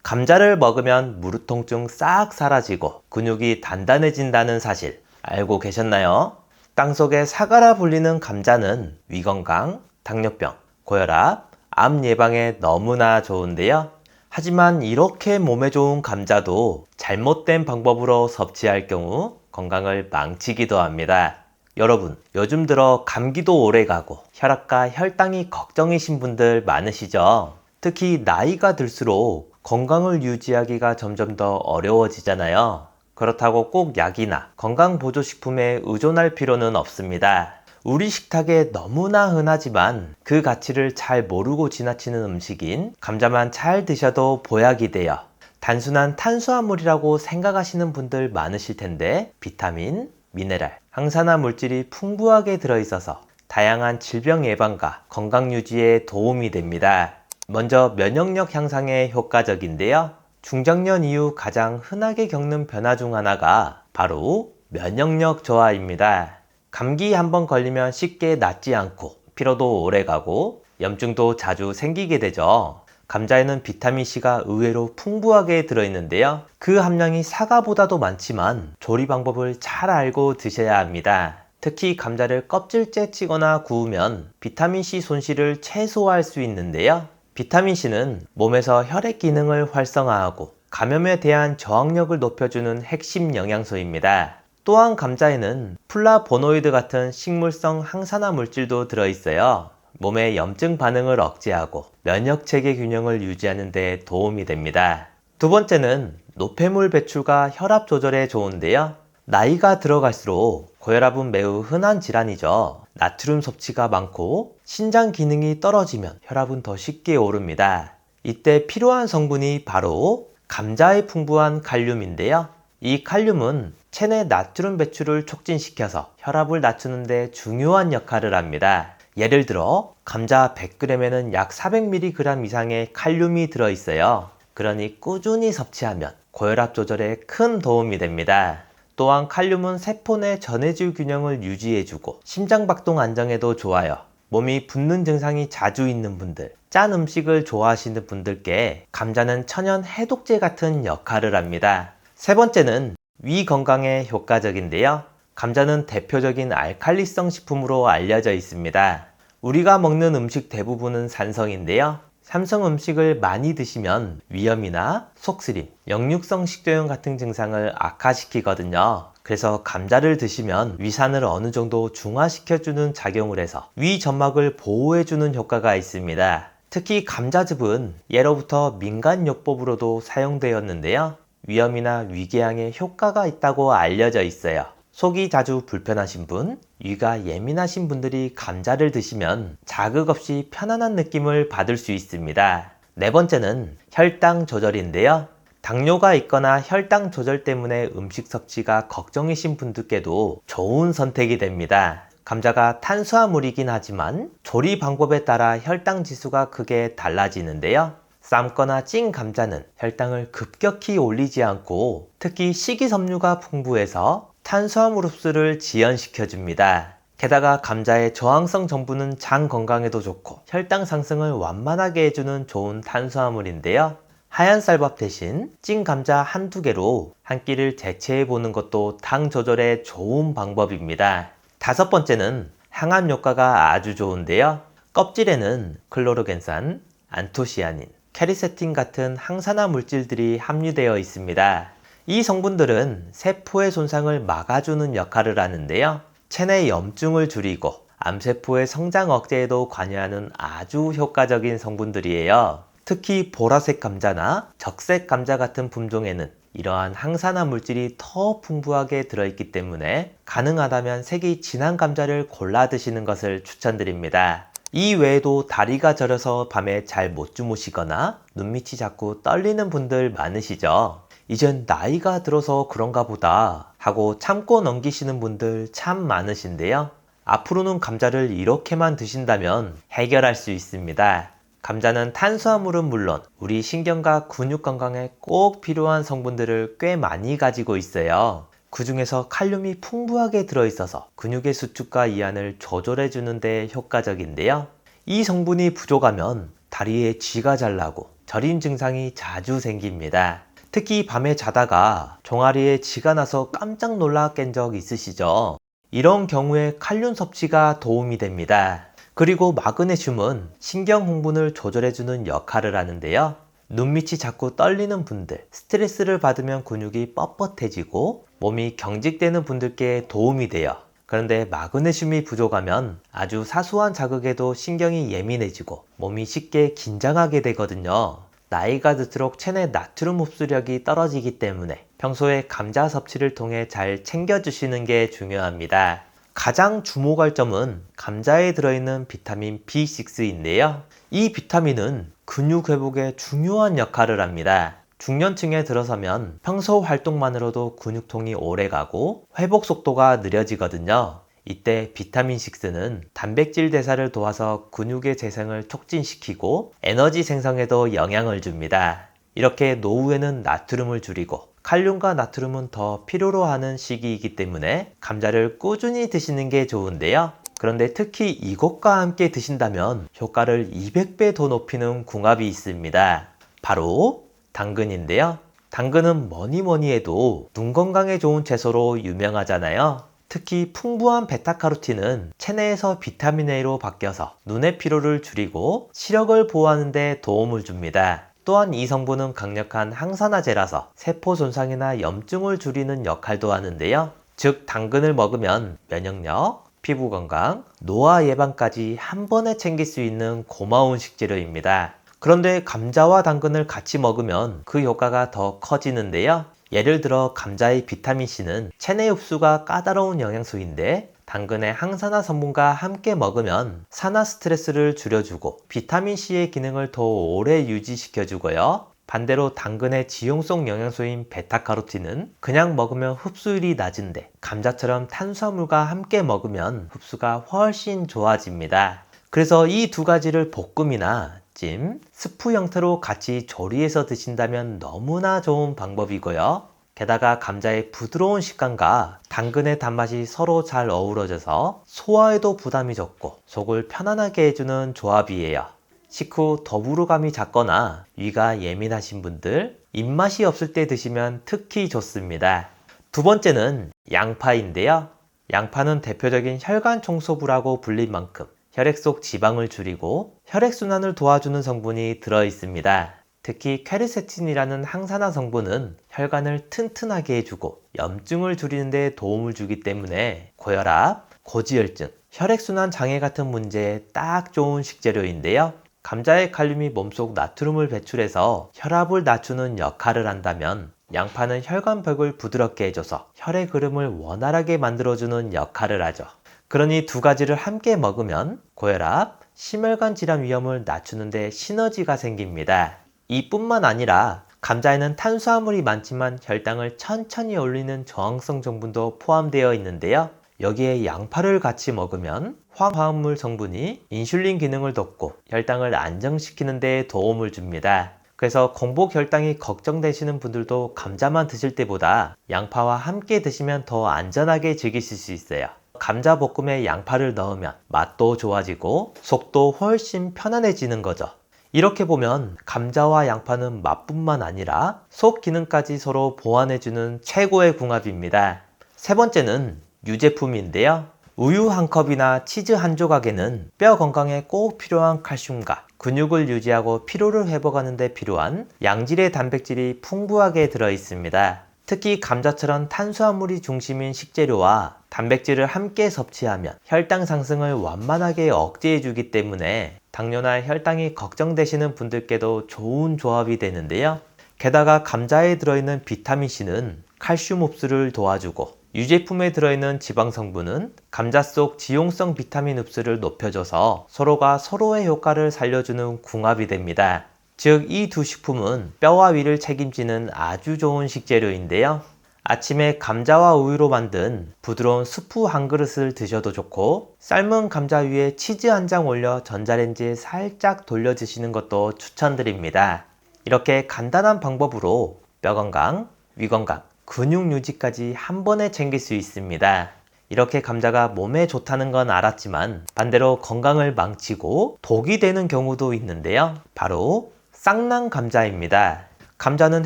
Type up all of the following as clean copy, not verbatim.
감자를 먹으면 무릎 통증 싹 사라지고 근육이 단단해진다는 사실 알고 계셨나요? 땅속의 사과라 불리는 감자는 위 건강, 당뇨병, 고혈압, 암 예방에 너무나 좋은데요. 하지만 이렇게 몸에 좋은 감자도 잘못된 방법으로 섭취할 경우 건강을 망치기도 합니다. 여러분, 요즘 들어 감기도 오래가고 혈압과 혈당이 걱정이신 분들 많으시죠? 특히 나이가 들수록 건강을 유지하기가 점점 더 어려워지잖아요. 그렇다고 꼭 약이나 건강보조식품에 의존할 필요는 없습니다. 우리 식탁에 너무나 흔하지만 그 가치를 잘 모르고 지나치는 음식인 감자만 잘 드셔도 보약이 되어 단순한 탄수화물이라고 생각하시는 분들 많으실 텐데 비타민, 미네랄, 항산화 물질이 풍부하게 들어있어서 다양한 질병 예방과 건강 유지에 도움이 됩니다. 먼저 면역력 향상에 효과적인데요. 중장년 이후 가장 흔하게 겪는 변화 중 하나가 바로 면역력 저하입니다. 감기 한번 걸리면 쉽게 낫지 않고 피로도 오래가고 염증도 자주 생기게 되죠. 감자에는 비타민C가 의외로 풍부하게 들어있는데요. 그 함량이 사과보다도 많지만 조리 방법을 잘 알고 드셔야 합니다. 특히 감자를 껍질째 찌거나 구우면 비타민C 손실을 최소화할 수 있는데요. 비타민C는 몸에서 혈액 기능을 활성화하고 감염에 대한 저항력을 높여주는 핵심 영양소입니다. 또한 감자에는 플라보노이드 같은 식물성 항산화 물질도 들어있어요. 몸의 염증 반응을 억제하고 면역 체계 균형을 유지하는 데 도움이 됩니다. 두 번째는 노폐물 배출과 혈압 조절에 좋은데요. 나이가 들어갈수록 고혈압은 매우 흔한 질환이죠. 나트륨 섭취가 많고 신장 기능이 떨어지면 혈압은 더 쉽게 오릅니다. 이때 필요한 성분이 바로 감자에 풍부한 칼륨인데요. 이 칼륨은 체내 나트륨 배출을 촉진시켜서 혈압을 낮추는 데 중요한 역할을 합니다. 예를 들어 감자 100g에는 약 400mg 이상의 칼륨이 들어있어요. 그러니 꾸준히 섭취하면 고혈압 조절에 큰 도움이 됩니다. 또한 칼륨은 세포 내 전해질 균형을 유지해주고 심장박동 안정에도 좋아요. 몸이 붓는 증상이 자주 있는 분들, 짠 음식을 좋아하시는 분들께 감자는 천연 해독제 같은 역할을 합니다. 세 번째는 위 건강에 효과적인데요. 감자는 대표적인 알칼리성 식품으로 알려져 있습니다. 우리가 먹는 음식 대부분은 산성인데요. 삼성 음식을 많이 드시면 위염이나 속쓰림, 역류성 식도염 같은 증상을 악화시키거든요. 그래서 감자를 드시면 위산을 어느 정도 중화시켜주는 작용을 해서 위 점막을 보호해주는 효과가 있습니다. 특히 감자즙은 예로부터 민간요법으로도 사용되었는데요. 위염이나 위궤양에 효과가 있다고 알려져 있어요. 속이 자주 불편하신 분, 위가 예민하신 분들이 감자를 드시면 자극 없이 편안한 느낌을 받을 수 있습니다. 네 번째는 혈당 조절인데요. 당뇨가 있거나 혈당 조절 때문에 음식 섭취가 걱정이신 분들께도 좋은 선택이 됩니다. 감자가 탄수화물이긴 하지만 조리 방법에 따라 혈당 지수가 크게 달라지는데요. 삶거나 찐 감자는 혈당을 급격히 올리지 않고 특히 식이섬유가 풍부해서 탄수화물 흡수를 지연시켜줍니다. 게다가 감자의 저항성 전분은 장 건강에도 좋고 혈당 상승을 완만하게 해주는 좋은 탄수화물인데요. 하얀 쌀밥 대신 찐 감자 한두 개로 한 끼를 대체해보는 것도 당 조절에 좋은 방법입니다. 다섯 번째는 항암 효과가 아주 좋은데요. 껍질에는 클로로겐산, 안토시아닌, 케리세틴 같은 항산화 물질들이 함유되어 있습니다. 이 성분들은 세포의 손상을 막아주는 역할을 하는데요. 체내 염증을 줄이고 암세포의 성장 억제에도 관여하는 아주 효과적인 성분들이에요. 특히 보라색 감자나 적색 감자 같은 품종에는 이러한 항산화 물질이 더 풍부하게 들어있기 때문에 가능하다면 색이 진한 감자를 골라 드시는 것을 추천드립니다. 이 외에도 다리가 저려서 밤에 잘 못 주무시거나 눈밑이 자꾸 떨리는 분들 많으시죠? 이젠 나이가 들어서 그런가 보다 하고 참고 넘기시는 분들 참 많으신데요. 앞으로는 감자를 이렇게만 드신다면 해결할 수 있습니다. 감자는 탄수화물은 물론 우리 신경과 근육 건강에 꼭 필요한 성분들을 꽤 많이 가지고 있어요. 그 중에서 칼륨이 풍부하게 들어있어서 근육의 수축과 이완을 조절해 주는 데 효과적인데요. 이 성분이 부족하면 다리에 쥐가 잘 나고 저림 증상이 자주 생깁니다. 특히 밤에 자다가 종아리에 쥐가 나서 깜짝 놀라 깬 적 있으시죠? 이런 경우에 칼륨 섭취가 도움이 됩니다. 그리고 마그네슘은 신경 흥분을 조절해주는 역할을 하는데요. 눈밑이 자꾸 떨리는 분들, 스트레스를 받으면 근육이 뻣뻣해지고 몸이 경직되는 분들께 도움이 돼요. 그런데 마그네슘이 부족하면 아주 사소한 자극에도 신경이 예민해지고 몸이 쉽게 긴장하게 되거든요. 나이가 들수록 체내 나트륨 흡수력이 떨어지기 때문에 평소에 감자 섭취를 통해 잘 챙겨주시는 게 중요합니다. 가장 주목할 점은 감자에 들어있는 비타민 B6인데요. 이 비타민은 근육 회복에 중요한 역할을 합니다. 중년층에 들어서면 평소 활동만으로도 근육통이 오래가고 회복 속도가 느려지거든요. 이때 비타민6는 단백질 대사를 도와서 근육의 재생을 촉진시키고 에너지 생성에도 영향을 줍니다. 이렇게 노후에는 나트륨을 줄이고 칼륨과 나트륨은 더 필요로 하는 시기이기 때문에 감자를 꾸준히 드시는 게 좋은데요. 그런데 특히 이것과 함께 드신다면 효과를 200배 더 높이는 궁합이 있습니다. 바로 당근인데요. 당근은 뭐니 해도 눈 건강에 좋은 채소로 유명하잖아요. 특히 풍부한 베타카로틴은 체내에서 비타민 A로 바뀌어서 눈의 피로를 줄이고 시력을 보호하는 데 도움을 줍니다. 또한 이 성분은 강력한 항산화제라서 세포 손상이나 염증을 줄이는 역할도 하는데요. 즉 당근을 먹으면 면역력, 피부 건강, 노화 예방까지 한 번에 챙길 수 있는 고마운 식재료입니다. 그런데 감자와 당근을 같이 먹으면 그 효과가 더 커지는데요. 예를 들어 감자의 비타민C는 체내 흡수가 까다로운 영양소인데 당근의 항산화 성분과 함께 먹으면 산화 스트레스를 줄여주고 비타민C의 기능을 더 오래 유지시켜주고요. 반대로 당근의 지용성 영양소인 베타카로틴은 그냥 먹으면 흡수율이 낮은데 감자처럼 탄수화물과 함께 먹으면 흡수가 훨씬 좋아집니다. 그래서 이 두 가지를 볶음이나 찜, 스프 형태로 같이 조리해서 드신다면 너무나 좋은 방법이고요. 게다가 감자의 부드러운 식감과 당근의 단맛이 서로 잘 어우러져서 소화에도 부담이 적고 속을 편안하게 해주는 조합이에요. 식후 더부르감이 작거나 위가 예민하신 분들, 입맛이 없을 때 드시면 특히 좋습니다. 두 번째는 양파인데요. 양파는 대표적인 혈관 청소부라고 불릴 만큼 혈액 속 지방을 줄이고 혈액순환을 도와주는 성분이 들어있습니다. 특히 퀘르세틴이라는 항산화 성분은 혈관을 튼튼하게 해주고 염증을 줄이는 데 도움을 주기 때문에 고혈압, 고지혈증, 혈액순환 장애 같은 문제에 딱 좋은 식재료인데요. 감자의 칼륨이 몸속 나트륨을 배출해서 혈압을 낮추는 역할을 한다면 양파는 혈관벽을 부드럽게 해줘서 혈의 흐름을 원활하게 만들어주는 역할을 하죠. 그러니 두 가지를 함께 먹으면 고혈압, 심혈관 질환 위험을 낮추는 데 시너지가 생깁니다. 이뿐만 아니라 감자에는 탄수화물이 많지만 혈당을 천천히 올리는 저항성 성분도 포함되어 있는데요. 여기에 양파를 같이 먹으면 화합물 성분이 인슐린 기능을 돕고 혈당을 안정시키는 데 도움을 줍니다. 그래서 공복 혈당이 걱정되시는 분들도 감자만 드실 때보다 양파와 함께 드시면 더 안전하게 즐기실 수 있어요. 감자 볶음에 양파를 넣으면 맛도 좋아지고 속도 훨씬 편안해지는 거죠. 이렇게 보면 감자와 양파는 맛뿐만 아니라 속 기능까지 서로 보완해주는 최고의 궁합입니다. 세 번째는 유제품인데요. 우유 한 컵이나 치즈 한 조각에는 뼈 건강에 꼭 필요한 칼슘과 근육을 유지하고 피로를 회복하는 데 필요한 양질의 단백질이 풍부하게 들어 있습니다. 특히 감자처럼 탄수화물이 중심인 식재료와 단백질을 함께 섭취하면 혈당 상승을 완만하게 억제해 주기 때문에 당뇨나 혈당이 걱정되시는 분들께도 좋은 조합이 되는데요. 게다가 감자에 들어있는 비타민C는 칼슘 흡수를 도와주고 유제품에 들어있는 지방 성분은 감자 속 지용성 비타민 흡수를 높여줘서 서로가 서로의 효과를 살려주는 궁합이 됩니다. 즉, 이 두 식품은 뼈와 위를 책임지는 아주 좋은 식재료인데요. 아침에 감자와 우유로 만든 부드러운 스프 한 그릇을 드셔도 좋고 삶은 감자 위에 치즈 한 장 올려 전자레인지에 살짝 돌려 드시는 것도 추천드립니다. 이렇게 간단한 방법으로 뼈 건강, 위 건강, 근육 유지까지 한 번에 챙길 수 있습니다. 이렇게 감자가 몸에 좋다는 건 알았지만 반대로 건강을 망치고 독이 되는 경우도 있는데요. 바로 쌍난 감자입니다. 감자는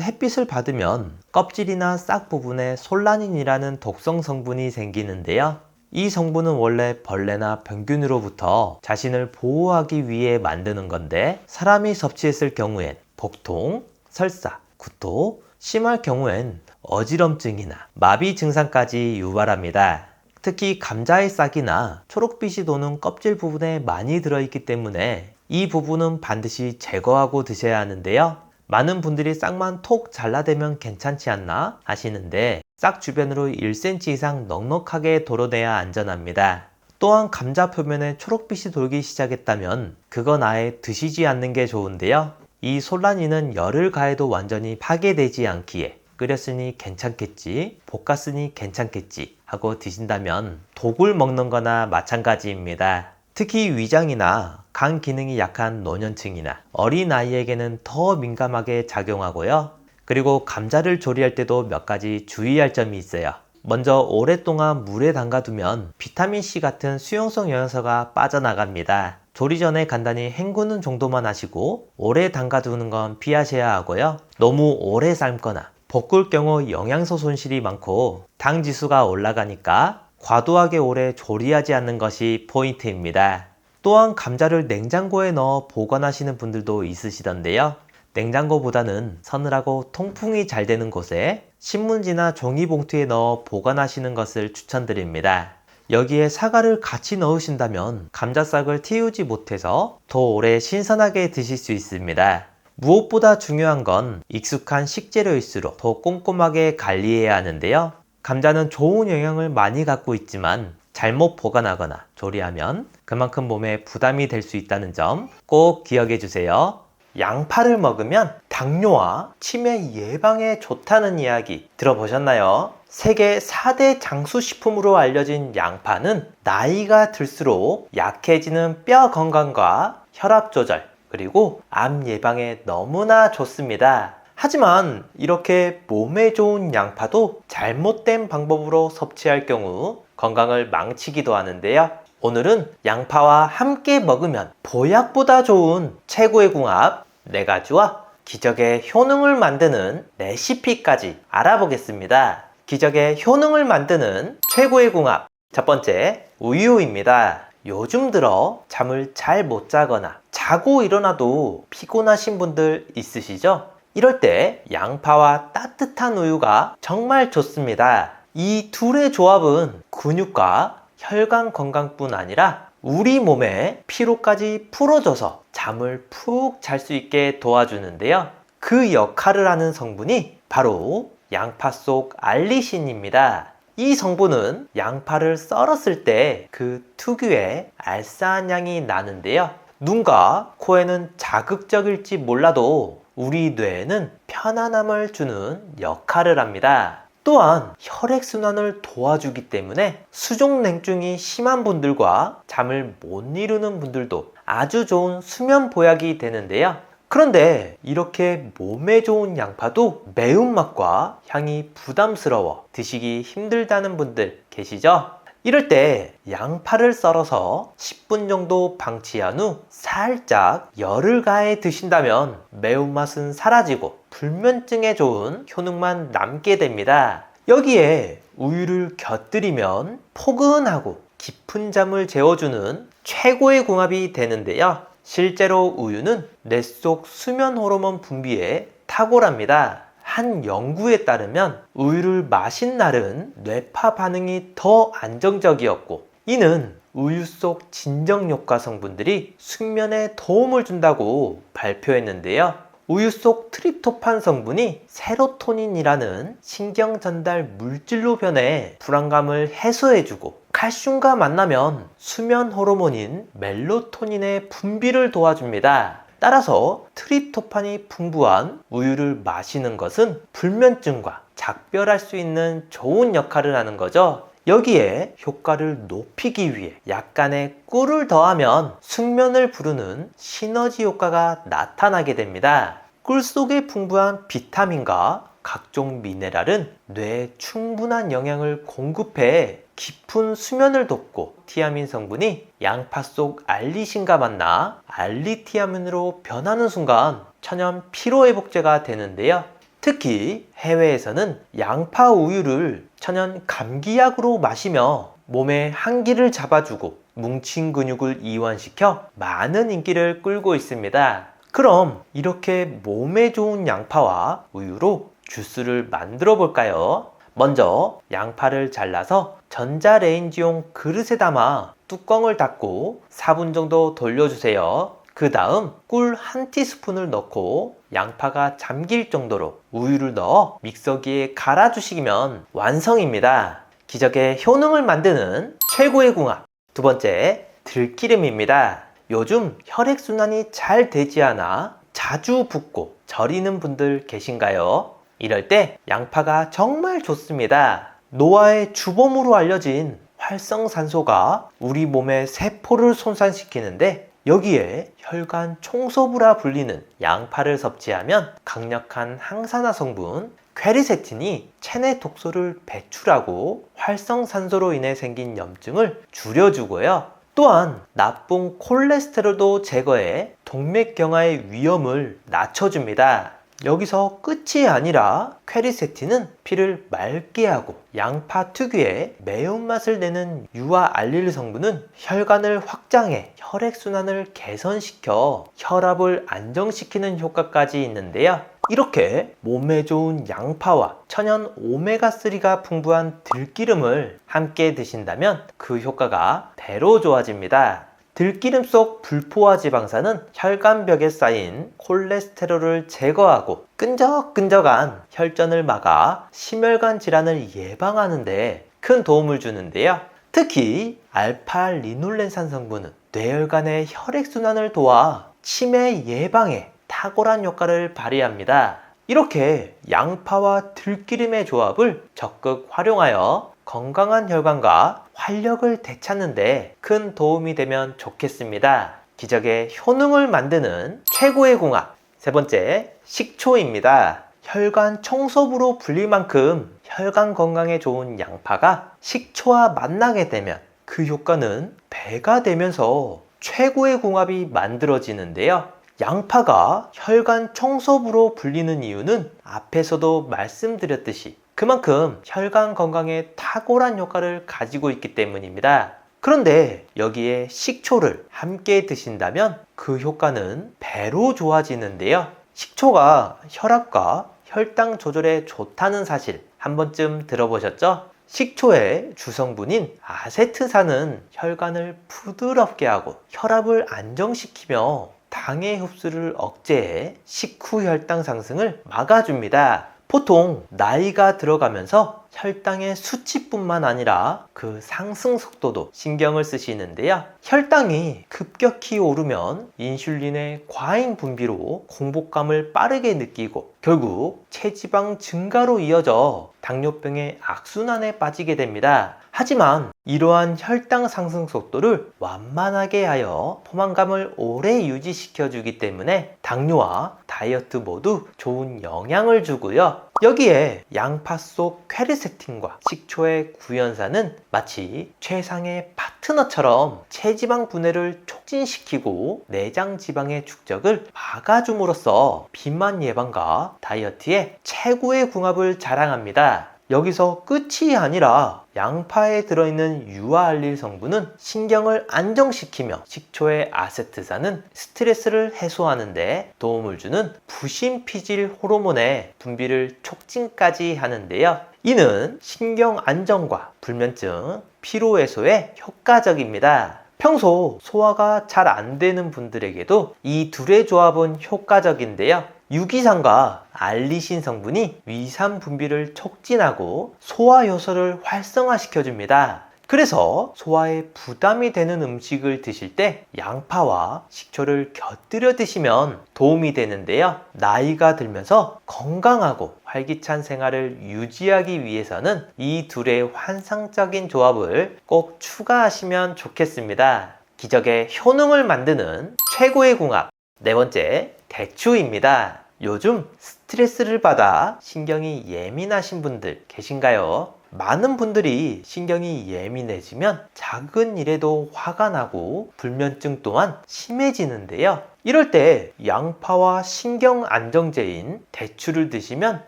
햇빛을 받으면 껍질이나 싹 부분에 솔라닌이라는 독성 성분이 생기는데요. 이 성분은 원래 벌레나 병균으로부터 자신을 보호하기 위해 만드는 건데, 사람이 섭취했을 경우엔 복통, 설사, 구토, 심할 경우엔 어지럼증이나 마비 증상까지 유발합니다. 특히 감자의 싹이나 초록빛이 도는 껍질 부분에 많이 들어있기 때문에 이 부분은 반드시 제거하고 드셔야 하는데요. 많은 분들이 싹만 톡 잘라대면 괜찮지 않나 하시는데, 싹 주변으로 1cm 이상 넉넉하게 도려내야 안전합니다. 또한 감자 표면에 초록빛이 돌기 시작했다면 그건 아예 드시지 않는 게 좋은데요. 이 솔라닌은 열을 가해도 완전히 파괴되지 않기에 끓였으니 괜찮겠지, 볶았으니 괜찮겠지 하고 드신다면 독을 먹는 거나 마찬가지입니다. 특히 위장이나 간 기능이 약한 노년층이나 어린아이에게는 더 민감하게 작용하고요. 그리고 감자를 조리할 때도 몇 가지 주의할 점이 있어요. 먼저 오랫동안 물에 담가두면 비타민C 같은 수용성 영양소가 빠져나갑니다. 조리 전에 간단히 헹구는 정도만 하시고 오래 담가두는 건 피하셔야 하고요. 너무 오래 삶거나 볶을 경우 영양소 손실이 많고 당 지수가 올라가니까 과도하게 오래 조리하지 않는 것이 포인트입니다. 또한 감자를 냉장고에 넣어 보관하시는 분들도 있으시던데요. 냉장고보다는 서늘하고 통풍이 잘 되는 곳에 신문지나 종이봉투에 넣어 보관하시는 것을 추천드립니다. 여기에 사과를 같이 넣으신다면 감자싹을 틔우지 못해서 더 오래 신선하게 드실 수 있습니다. 무엇보다 중요한 건 익숙한 식재료일수록 더 꼼꼼하게 관리해야 하는데요. 감자는 좋은 영양을 많이 갖고 있지만 잘못 보관하거나 조리하면 그만큼 몸에 부담이 될 수 있다는 점 꼭 기억해 주세요. 양파를 먹으면 당뇨와 치매 예방에 좋다는 이야기 들어보셨나요? 세계 4대 장수식품으로 알려진 양파는 나이가 들수록 약해지는 뼈 건강과 혈압 조절, 그리고 암 예방에 너무나 좋습니다. 하지만 이렇게 몸에 좋은 양파도 잘못된 방법으로 섭취할 경우 건강을 망치기도 하는데요. 오늘은 양파와 함께 먹으면 보약보다 좋은 최고의 궁합 4가지와 기적의 효능을 만드는 레시피까지 알아보겠습니다. 기적의 효능을 만드는 최고의 궁합, 첫 번째, 우유입니다. 요즘 들어 잠을 잘 못 자거나 자고 일어나도 피곤하신 분들 있으시죠? 이럴 때 양파와 따뜻한 우유가 정말 좋습니다. 이 둘의 조합은 근육과 혈관 건강뿐 아니라 우리 몸의 피로까지 풀어줘서 잠을 푹 잘 수 있게 도와주는데요. 그 역할을 하는 성분이 바로 양파 속 알리신입니다. 이 성분은 양파를 썰었을 때 그 특유의 알싸한 향이 나는데요. 눈과 코에는 자극적일지 몰라도 우리 뇌에는 편안함을 주는 역할을 합니다. 또한 혈액순환을 도와주기 때문에 수족냉증이 심한 분들과 잠을 못 이루는 분들도 아주 좋은 수면 보약이 되는데요. 그런데 이렇게 몸에 좋은 양파도 매운맛과 향이 부담스러워 드시기 힘들다는 분들 계시죠? 이럴 때 양파를 썰어서 10분 정도 방치한 후 살짝 열을 가해 드신다면 매운맛은 사라지고 불면증에 좋은 효능만 남게 됩니다. 여기에 우유를 곁들이면 포근하고 깊은 잠을 재워주는 최고의 궁합이 되는데요. 실제로 우유는 뇌 속 수면 호르몬 분비에 탁월합니다. 한 연구에 따르면 우유를 마신 날은 뇌파 반응이 더 안정적이었고, 이는 우유 속 진정효과 성분들이 숙면에 도움을 준다고 발표했는데요. 우유 속 트립토판 성분이 세로토닌이라는 신경 전달 물질로 변해 불안감을 해소해주고, 칼슘과 만나면 수면 호르몬인 멜로토닌의 분비를 도와줍니다. 따라서 트립토판이 풍부한 우유를 마시는 것은 불면증과 작별할 수 있는 좋은 역할을 하는 거죠. 여기에 효과를 높이기 위해 약간의 꿀을 더하면 숙면을 부르는 시너지 효과가 나타나게 됩니다. 꿀 속에 풍부한 비타민과 각종 미네랄은 뇌에 충분한 영양을 공급해 깊은 수면을 돕고, 티아민 성분이 양파 속 알리신과 만나 알리티아민으로 변하는 순간 천연 피로회복제가 되는데요. 특히 해외에서는 양파 우유를 천연 감기약으로 마시며 몸의 한기를 잡아주고 뭉친 근육을 이완시켜 많은 인기를 끌고 있습니다. 그럼 이렇게 몸에 좋은 양파와 우유로 주스를 만들어 볼까요? 먼저 양파를 잘라서 전자레인지용 그릇에 담아 뚜껑을 닫고 4분 정도 돌려주세요. 그 다음 꿀 1티스푼을 넣고 양파가 잠길 정도로 우유를 넣어 믹서기에 갈아주시면 완성입니다. 기적의 효능을 만드는 최고의 궁합. 두 번째, 들기름입니다. 요즘 혈액순환이 잘 되지 않아 자주 붓고 저리는 분들 계신가요? 이럴 때 양파가 정말 좋습니다. 노화의 주범으로 알려진 활성산소가 우리 몸의 세포를 손상시키는데 여기에 혈관 청소부라 불리는 양파를 섭취하면 강력한 항산화 성분 퀘르세틴이 체내 독소를 배출하고 활성산소로 인해 생긴 염증을 줄여주고요. 또한 나쁜 콜레스테롤도 제거해 동맥경화의 위험을 낮춰줍니다. 여기서 끝이 아니라 퀘르세틴은 피를 맑게 하고 양파 특유의 매운맛을 내는 유아 알릴 성분은 혈관을 확장해 혈액순환을 개선시켜 혈압을 안정시키는 효과까지 있는데요. 이렇게 몸에 좋은 양파와 천연 오메가3가 풍부한 들기름을 함께 드신다면 그 효과가 배로 좋아집니다. 들기름 속 불포화 지방산은 혈관벽에 쌓인 콜레스테롤을 제거하고 끈적끈적한 혈전을 막아 심혈관 질환을 예방하는 데 큰 도움을 주는데요. 특히 알파리놀렌산 성분은 뇌혈관의 혈액순환을 도와 치매 예방에 탁월한 효과를 발휘합니다. 이렇게 양파와 들기름의 조합을 적극 활용하여 건강한 혈관과 활력을 되찾는 데 큰 도움이 되면 좋겠습니다. 기적의 효능을 만드는 최고의 궁합. 세 번째, 식초입니다. 혈관 청소부로 불릴 만큼 혈관 건강에 좋은 양파가 식초와 만나게 되면 그 효과는 배가 되면서 최고의 궁합이 만들어지는데요. 양파가 혈관 청소부로 불리는 이유는 앞에서도 말씀드렸듯이 그만큼 혈관 건강에 탁월한 효과를 가지고 있기 때문입니다. 그런데 여기에 식초를 함께 드신다면 그 효과는 배로 좋아지는데요. 식초가 혈압과 혈당 조절에 좋다는 사실 한 번쯤 들어보셨죠? 식초의 주성분인 아세트산은 혈관을 부드럽게 하고 혈압을 안정시키며 당의 흡수를 억제해 식후 혈당 상승을 막아줍니다. 보통 나이가 들어가면서 혈당의 수치뿐만 아니라 그 상승 속도도 신경을 쓰시는데요. 혈당이 급격히 오르면 인슐린의 과잉 분비로 공복감을 빠르게 느끼고 결국 체지방 증가로 이어져 당뇨병의 악순환에 빠지게 됩니다. 하지만 이러한 혈당 상승 속도를 완만하게 하여 포만감을 오래 유지시켜 주기 때문에 당뇨와 다이어트 모두 좋은 영향을 주고요. 여기에 양파 속 퀘르세틴과 식초의 구연산은 마치 최상의 파트너처럼 체지방 분해를 촉진시키고 내장 지방의 축적을 막아줌으로써 비만 예방과 다이어트에 최고의 궁합을 자랑합니다. 여기서 끝이 아니라 양파에 들어있는 유아알릴 성분은 신경을 안정시키며 식초의 아세트산은 스트레스를 해소하는 데 도움을 주는 부신피질 호르몬의 분비를 촉진까지 하는데요. 이는 신경 안정과 불면증, 피로 해소에 효과적입니다. 평소 소화가 잘 안 되는 분들에게도 이 둘의 조합은 효과적인데요. 유기산과 알리신 성분이 위산 분비를 촉진하고 소화 효소를 활성화시켜줍니다. 그래서 소화에 부담이 되는 음식을 드실 때 양파와 식초를 곁들여 드시면 도움이 되는데요. 나이가 들면서 건강하고 활기찬 생활을 유지하기 위해서는 이 둘의 환상적인 조합을 꼭 추가하시면 좋겠습니다. 기적의 효능을 만드는 최고의 궁합. 네 번째, 대추입니다. 요즘 스트레스를 받아 신경이 예민하신 분들 계신가요? 많은 분들이 신경이 예민해지면 작은 일에도 화가 나고 불면증 또한 심해지는데요. 이럴 때 양파와 신경 안정제인 대추를 드시면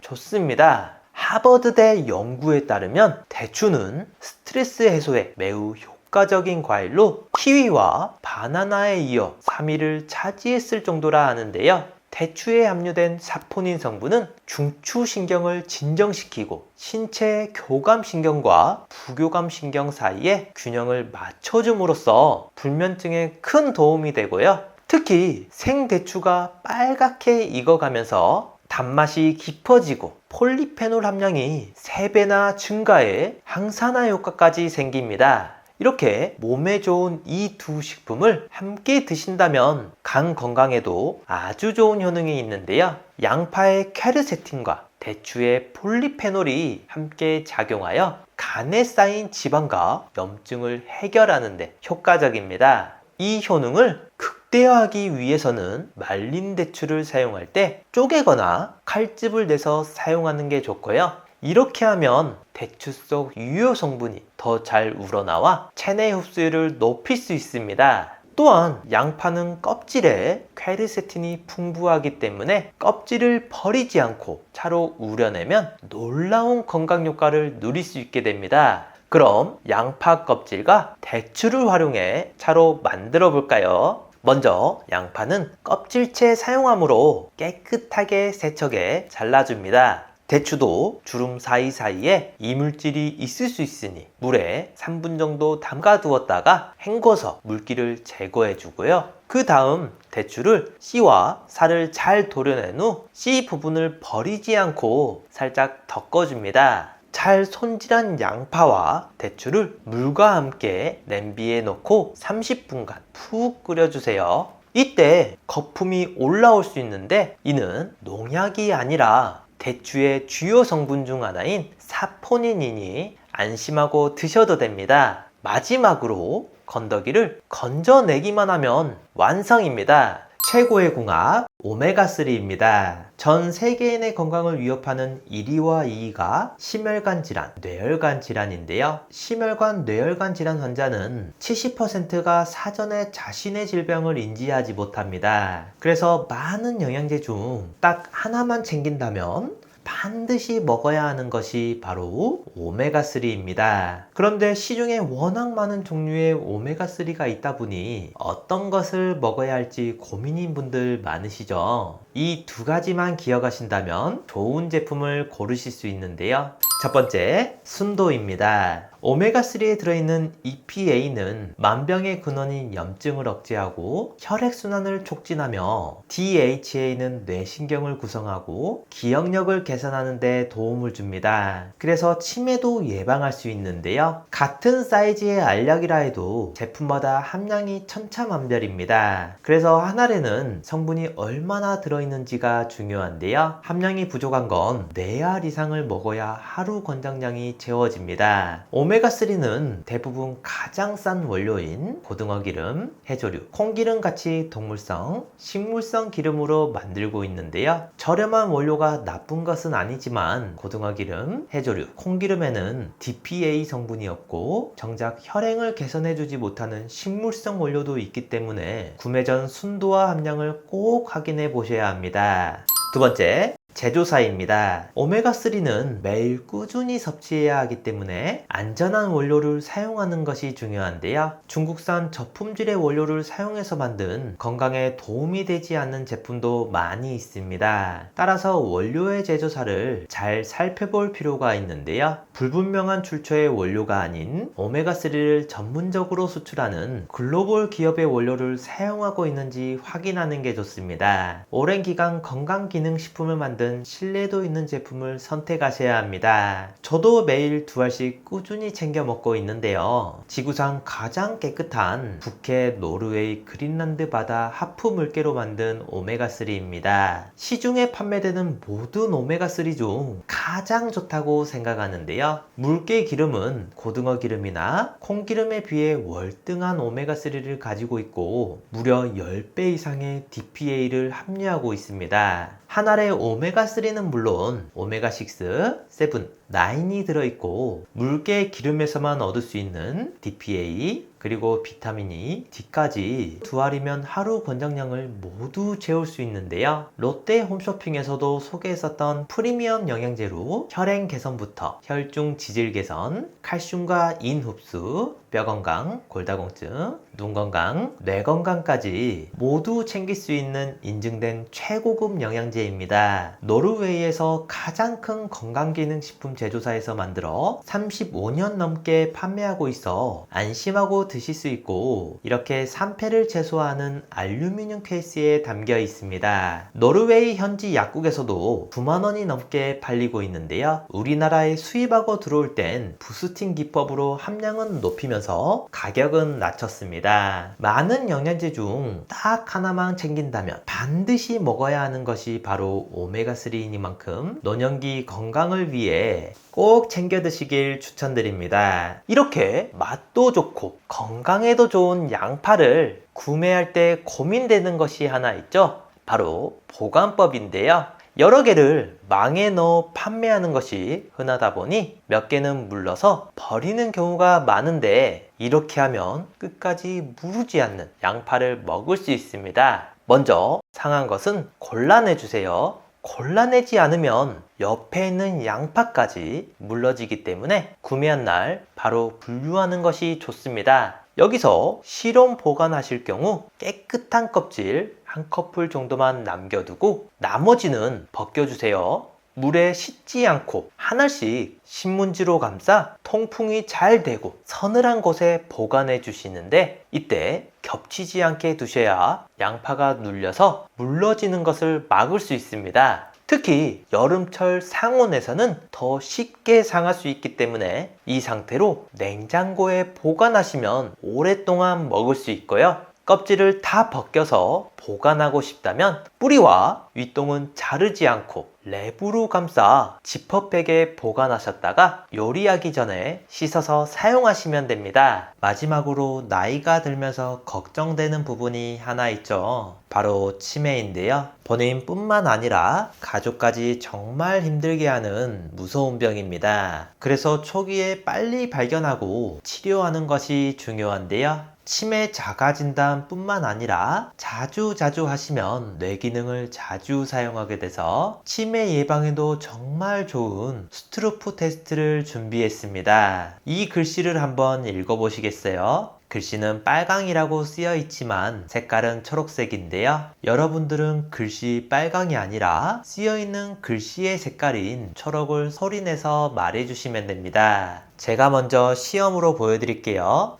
좋습니다. 하버드대 연구에 따르면 대추는 스트레스 해소에 매우 효과적인 과일로 키위와 바나나에 이어 3위를 차지했을 정도라 하는데요. 대추에 함유된 사포닌 성분은 중추신경을 진정시키고 신체 교감신경과 부교감신경 사이에 균형을 맞춰줌으로써 불면증에 큰 도움이 되고요. 특히 생대추가 빨갛게 익어가면서 단맛이 깊어지고 폴리페놀 함량이 3배나 증가해 항산화 효과까지 생깁니다. 이렇게 몸에 좋은 이 두 식품을 함께 드신다면 간 건강에도 아주 좋은 효능이 있는데요. 양파의 퀘르세틴과 대추의 폴리페놀이 함께 작용하여 간에 쌓인 지방과 염증을 해결하는 데 효과적입니다. 이 효능을 극대화하기 위해서는 말린 대추를 사용할 때 쪼개거나 칼집을 내서 사용하는 게 좋고요. 이렇게 하면 대추 속 유효 성분이 더 잘 우러나와 체내 흡수율을 높일 수 있습니다. 또한 양파는 껍질에 퀘르세틴이 풍부하기 때문에 껍질을 버리지 않고 차로 우려내면 놀라운 건강 효과를 누릴 수 있게 됩니다. 그럼 양파 껍질과 대추를 활용해 차로 만들어 볼까요? 먼저 양파는 껍질째 사용하므로 깨끗하게 세척해 잘라줍니다. 대추도 주름 사이사이에 이물질이 있을 수 있으니 물에 3분 정도 담가 두었다가 헹궈서 물기를 제거해 주고요. 그 다음 대추를 씨와 살을 잘 도려낸 후 씨 부분을 버리지 않고 살짝 덮어줍니다. 잘 손질한 양파와 대추를 물과 함께 냄비에 넣고 30분간 푹 끓여주세요. 이때 거품이 올라올 수 있는데 이는 농약이 아니라 대추의 주요 성분 중 하나인 사포닌이니 안심하고 드셔도 됩니다. 마지막으로 건더기를 건져내기만 하면 완성입니다. 최고의 궁합 오메가3입니다. 전 세계인의 건강을 위협하는 1위와 2위가 심혈관 질환, 뇌혈관 질환인데요. 심혈관, 뇌혈관 질환 환자는 70%가 사전에 자신의 질병을 인지하지 못합니다. 그래서 많은 영양제 중 딱 하나만 챙긴다면 반드시 먹어야 하는 것이 바로 오메가3입니다. 그런데 시중에 워낙 많은 종류의 오메가3가 있다 보니 어떤 것을 먹어야 할지 고민인 분들 많으시죠? 이 두 가지만 기억하신다면 좋은 제품을 고르실 수 있는데요. 첫 번째, 순도입니다. 오메가3에 들어있는 EPA는 만병의 근원인 염증을 억제하고 혈액순환을 촉진하며 DHA는 뇌신경을 구성하고 기억력을 개선하는 데 도움을 줍니다. 그래서 치매도 예방할 수 있는데요. 같은 사이즈의 알약이라 해도 제품마다 함량이 천차만별입니다. 그래서 한 알에는 성분이 얼마나 들어있는지가 중요한데요. 함량이 부족한 건 4알 이상을 먹어야 하루 권장량이 채워집니다. 오메가3는 대부분 가장 싼 원료인 고등어 기름, 해조류, 콩기름 같이 동물성, 식물성 기름으로 만들고 있는데요. 저렴한 원료가 나쁜 것은 아니지만 고등어 기름, 해조류, 콩기름에는 DPA 성분이 없고 정작 혈행을 개선해주지 못하는 식물성 원료도 있기 때문에 구매 전 순도와 함량을 꼭 확인해 보셔야 합니다. 두 번째, 제조사입니다. 오메가3는 매일 꾸준히 섭취해야 하기 때문에 안전한 원료를 사용하는 것이 중요한데요. 중국산 저품질의 원료를 사용해서 만든 건강에 도움이 되지 않는 제품도 많이 있습니다. 따라서 원료의 제조사를 잘 살펴볼 필요가 있는데요. 불분명한 출처의 원료가 아닌 오메가3를 전문적으로 수출하는 글로벌 기업의 원료를 사용하고 있는지 확인하는 게 좋습니다. 오랜 기간 건강기능식품을 만든 신뢰도 있는 제품을 선택하셔야 합니다. 저도 매일 2알씩 꾸준히 챙겨 먹고 있는데요. 지구상 가장 깨끗한 북해, 노르웨이, 그린란드 바다 하프 물개로 만든 오메가3입니다. 시중에 판매되는 모든 오메가3 중 가장 좋다고 생각하는데요. 물개 기름은 고등어 기름이나 콩기름에 비해 월등한 오메가3를 가지고 있고 무려 10배 이상의 DPA를 함유하고 있습니다. 한 알의 오메가3는 물론 오메가6, 7, 9이 들어있고 물개 기름에서만 얻을 수 있는 DPA, 그리고 비타민이 D까지 2알이면 하루 권장량을 모두 채울 수 있는데요. 롯데 홈쇼핑에서도 소개했었던 프리미엄 영양제로 혈행 개선부터 혈중 지질 개선, 칼슘과 인 흡수, 뼈 건강, 골다공증, 눈 건강, 뇌 건강까지 모두 챙길 수 있는 인증된 최고급 영양제입니다. 노르웨이에서 가장 큰 건강기능식품 제조사에서 만들어 35년 넘게 판매하고 있어 안심하고 드실 수 있고, 이렇게 산패를 최소화하는 알루미늄 케이스에 담겨 있습니다. 노르웨이 현지 약국에서도 9만 원이 넘게 팔리고 있는데요. 우리나라에 수입하고 들어올 땐 부스팅 기법으로 함량은 높이면서 가격은 낮췄습니다. 많은 영양제 중 딱 하나만 챙긴다면 반드시 먹어야 하는 것이 바로 오메가3이니만큼 노년기 건강을 위해 꼭 챙겨 드시길 추천드립니다. 이렇게 맛도 좋고 건강에도 좋은 양파를 구매할 때 고민되는 것이 하나 있죠. 바로 보관법인데요. 여러 개를 망에 넣어 판매하는 것이 흔하다 보니 몇 개는 물러서 버리는 경우가 많은데, 이렇게 하면 끝까지 무르지 않는 양파를 먹을 수 있습니다. 먼저 상한 것은 골라내 주세요. 골라내지 않으면 옆에 있는 양파까지 물러지기 때문에 구매한 날 바로 분류하는 것이 좋습니다. 여기서 실온 보관하실 경우 깨끗한 껍질 한 커플 정도만 남겨두고 나머지는 벗겨주세요. 물에 씻지 않고 하나씩 신문지로 감싸 통풍이 잘 되고 서늘한 곳에 보관해 주시는데, 이때 겹치지 않게 두셔야 양파가 눌려서 물러지는 것을 막을 수 있습니다. 특히 여름철 상온에서는 더 쉽게 상할 수 있기 때문에 이 상태로 냉장고에 보관하시면 오랫동안 먹을 수 있고요. 껍질을 다 벗겨서 보관하고 싶다면 뿌리와 윗동은 자르지 않고 랩으로 감싸 지퍼백에 보관하셨다가 요리하기 전에 씻어서 사용하시면 됩니다. 마지막으로 나이가 들면서 걱정되는 부분이 하나 있죠. 바로 치매인데요. 본인뿐만 아니라 가족까지 정말 힘들게 하는 무서운 병입니다. 그래서 초기에 빨리 발견하고 치료하는 것이 중요한데요. 치매 자가진단 뿐만 아니라 자주 하시면 뇌기능을 자주 사용하게 돼서 치매 예방에도 정말 좋은 스트로프 테스트를 준비했습니다. 이 글씨를 한번 읽어보시겠어요? 글씨는 빨강이라고 쓰여 있지만 색깔은 초록색인데요. 여러분들은 글씨 빨강이 아니라 쓰여 있는 글씨의 색깔인 초록을 소리내서 말해주시면 됩니다. 제가 먼저 시험으로 보여드릴게요.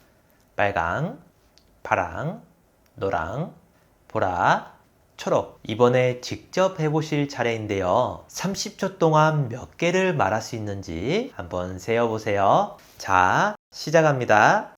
빨강, 파랑, 노랑, 보라, 초록. 이번에 직접 해보실 차례인데요. 30초 동안 몇 개를 말할 수 있는지 한번 세어보세요. 자, 시작합니다.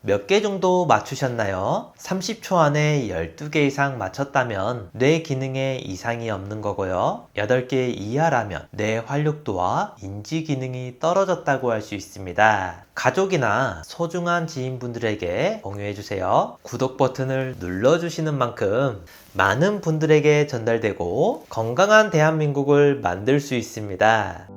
몇 개 정도 맞추셨나요? 30초 안에 12개 이상 맞췄다면 뇌 기능에 이상이 없는 거고요. 8개 이하라면 뇌 활력도와 인지 기능이 떨어졌다고 할 수 있습니다. 가족이나 소중한 지인분들에게 공유해주세요. 구독 버튼을 눌러주시는 만큼 많은 분들에게 전달되고 건강한 대한민국을 만들 수 있습니다.